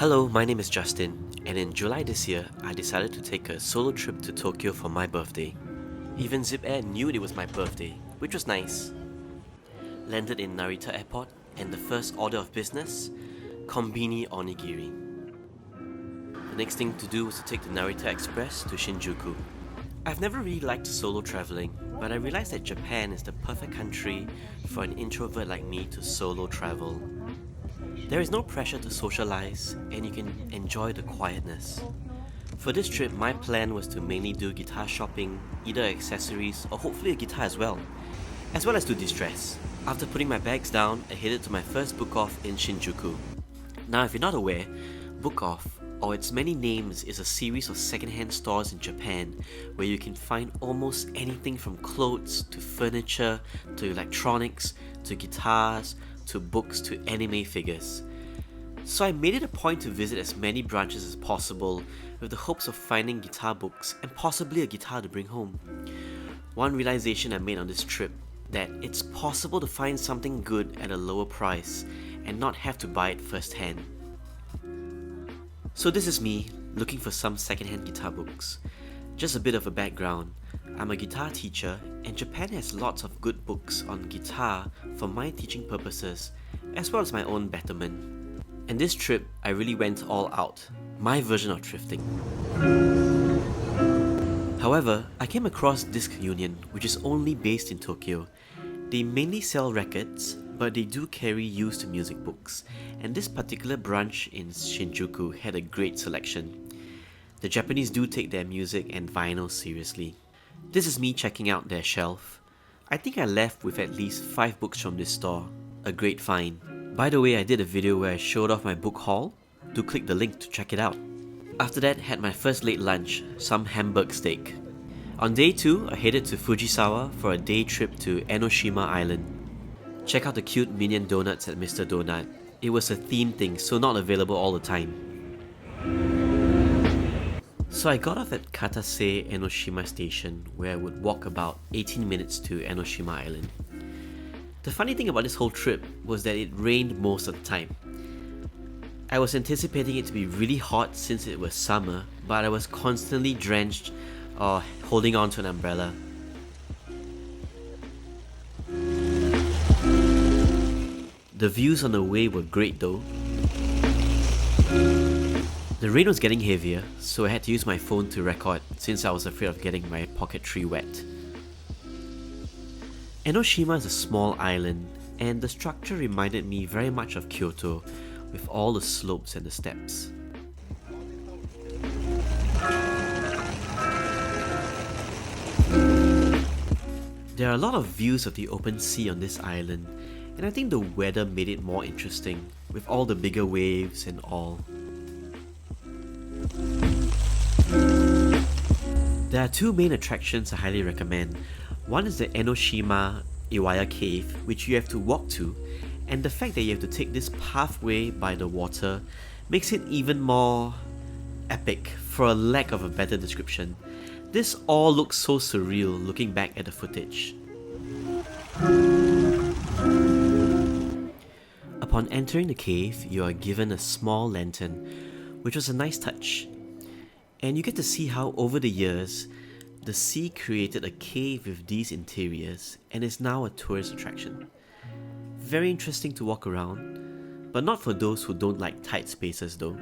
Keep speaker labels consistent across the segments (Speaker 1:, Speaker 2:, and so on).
Speaker 1: Hello, my name is Justin, and in July this year, I decided to take a solo trip to Tokyo for my birthday. Even Zip Air knew it was my birthday, which was nice. Landed in Narita Airport, and the first order of business, Konbini Onigiri. The next thing to do was to take the Narita Express to Shinjuku. I've never really liked solo traveling, but I realized that Japan is the perfect country for an introvert like me to solo travel. There is no pressure to socialize, and you can enjoy the quietness. For this trip, my plan was to mainly do guitar shopping, either accessories or hopefully a guitar as well as to de-stress. After putting my bags down, I headed to my first book-off in Shinjuku. Now, if you're not aware, book-off, or its many names, is a series of second-hand stores in Japan where you can find almost anything from clothes to furniture to electronics to guitars to books to anime figures. So I made it a point to visit as many branches as possible with the hopes of finding guitar books and possibly a guitar to bring home. One realization I made on this trip, that it's possible to find something good at a lower price and not have to buy it firsthand. So this is me looking for some secondhand guitar books. Just a bit of a background, I'm a guitar teacher and Japan has lots of good books on guitar for my teaching purposes as well as my own betterment. And this trip, I really went all out, my version of thrifting. However, I came across Disc Union, which is only based in Tokyo. They mainly sell records, but they do carry used music books, and this particular branch in Shinjuku had a great selection. The Japanese do take their music and vinyl seriously. This is me checking out their shelf. I think I left with at least 5 books from this store. A great find. By the way, I did a video where I showed off my book haul. Do click the link to check it out. After that, had my first late lunch, some Hamburg steak. On day 2, I headed to Fujisawa for a day trip to Enoshima Island. Check out the cute minion donuts at Mr. Donut. It was a theme thing, so not available all the time. So I got off at Katase Enoshima Station, where I would walk about 18 minutes to Enoshima Island. The funny thing about this whole trip was that it rained most of the time. I was anticipating it to be really hot since it was summer, but I was constantly drenched or holding on to an umbrella. The views on the way were great though. The rain was getting heavier, so I had to use my phone to record since I was afraid of getting my pocket tree wet. Enoshima is a small island, and the structure reminded me very much of Kyoto, with all the slopes and the steps. There are a lot of views of the open sea on this island, and I think the weather made it more interesting, with all the bigger waves and all. There are 2 main attractions I highly recommend. One is the Enoshima Iwaya Cave, which you have to walk to, and the fact that you have to take this pathway by the water makes it even more epic, for a lack of a better description. This all looks so surreal looking back at the footage. Upon entering the cave, you are given a small lantern, which was a nice touch. And you get to see how over the years, the sea created a cave with these interiors and is now a tourist attraction. Very interesting to walk around, but not for those who don't like tight spaces though.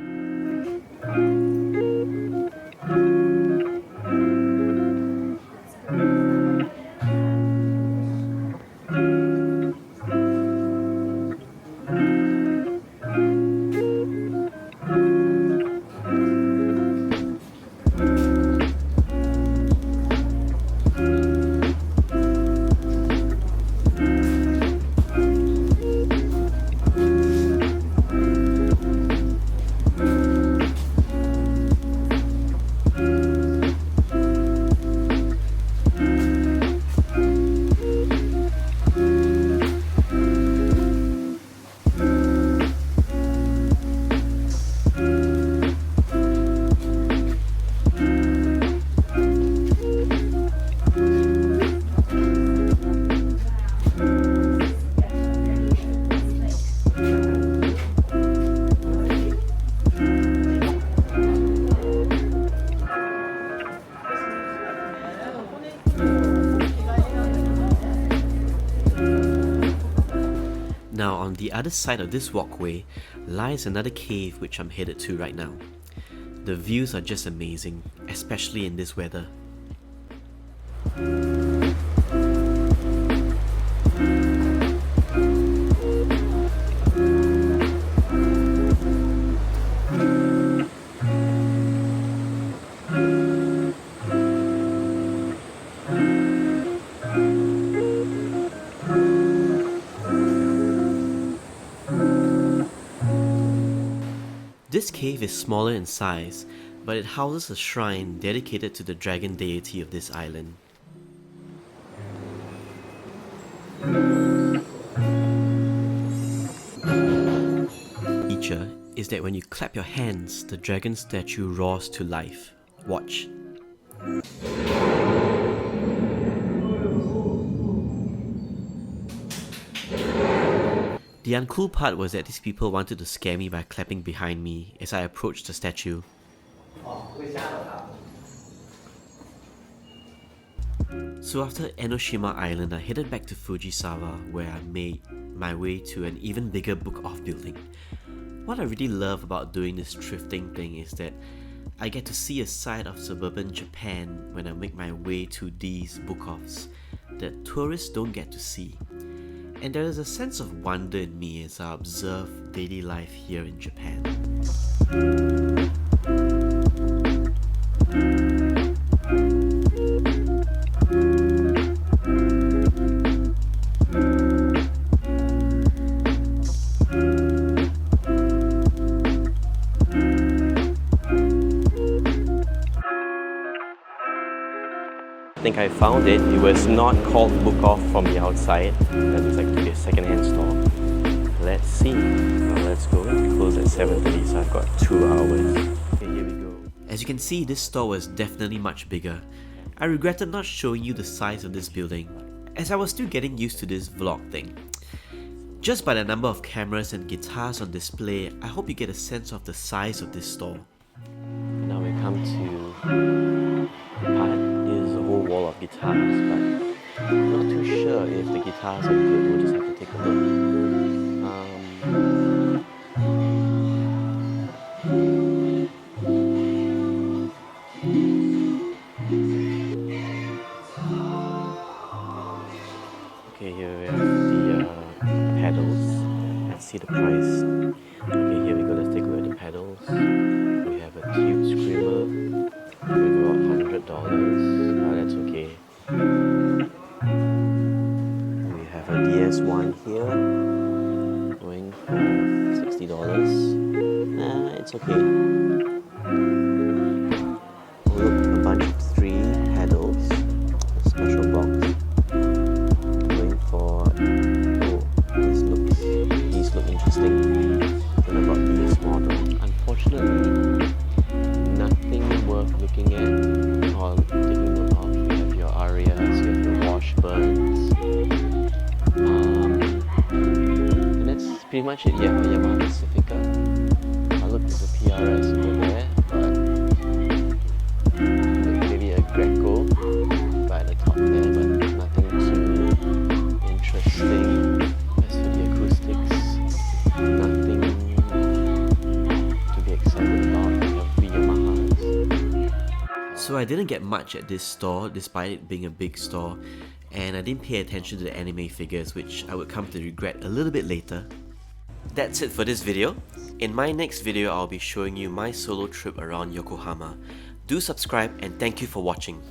Speaker 1: Now on the other side of this walkway lies another cave which I'm headed to right now. The views are just amazing, especially in this weather. This cave is smaller in size, but it houses a shrine dedicated to the dragon deity of this island. Feature is that when you clap your hands, the dragon statue roars to life. Watch. The uncool part was that these people wanted to scare me by clapping behind me as I approached the statue. So after Enoshima Island, I headed back to Fujisawa where I made my way to an even bigger BookOff building. What I really love about doing this thrifting thing is that I get to see a side of suburban Japan when I make my way to these BookOffs that tourists don't get to see. And there is a sense of wonder in me as I observe daily life here in Japan.
Speaker 2: I think I found it. It was not called BookOff from the outside. That looks like to be a second-hand store. Let's see. Now let's go. It closed at 7:30, so I've got 2 hours. Okay, here we go.
Speaker 1: As you can see, this store was definitely much bigger. I regretted not showing you the size of this building, as I was still getting used to this vlog thing. Just by the number of cameras and guitars on display, I hope you get a sense of the size of this store.
Speaker 2: Now we come to the part. There's a whole wall of guitars, but I'm not too sure if the guitars are good. We'll just have to take a look. Okay, here we have the pedals. Let's see the price. Okay, here we go. Let's take a look at the pedals. We have a tube screamer. We got $100. Oh, that's okay. We have a DS1 here, going for $60. It's okay. Oh, look, a bunch of 3 pedals, a special box, going for. Oh, these look interesting. Then I got these models. Unfortunately, nothing worth looking at or taking note of. You have your Arias, you have your Washburns, and that's pretty much it. Yeah, Yamaha Pacifica. I looked at the PRS over there, but maybe a Greco by the top there, but nothing too interesting. As for the acoustics, nothing to be excited about. You have the Yamahas.
Speaker 1: So I didn't get much at this store despite it being a big store, and I didn't pay attention to the anime figures, which I would come to regret a little bit later. That's it for this video. In my next video, I'll be showing you my solo trip around Yokohama. Do subscribe and thank you for watching.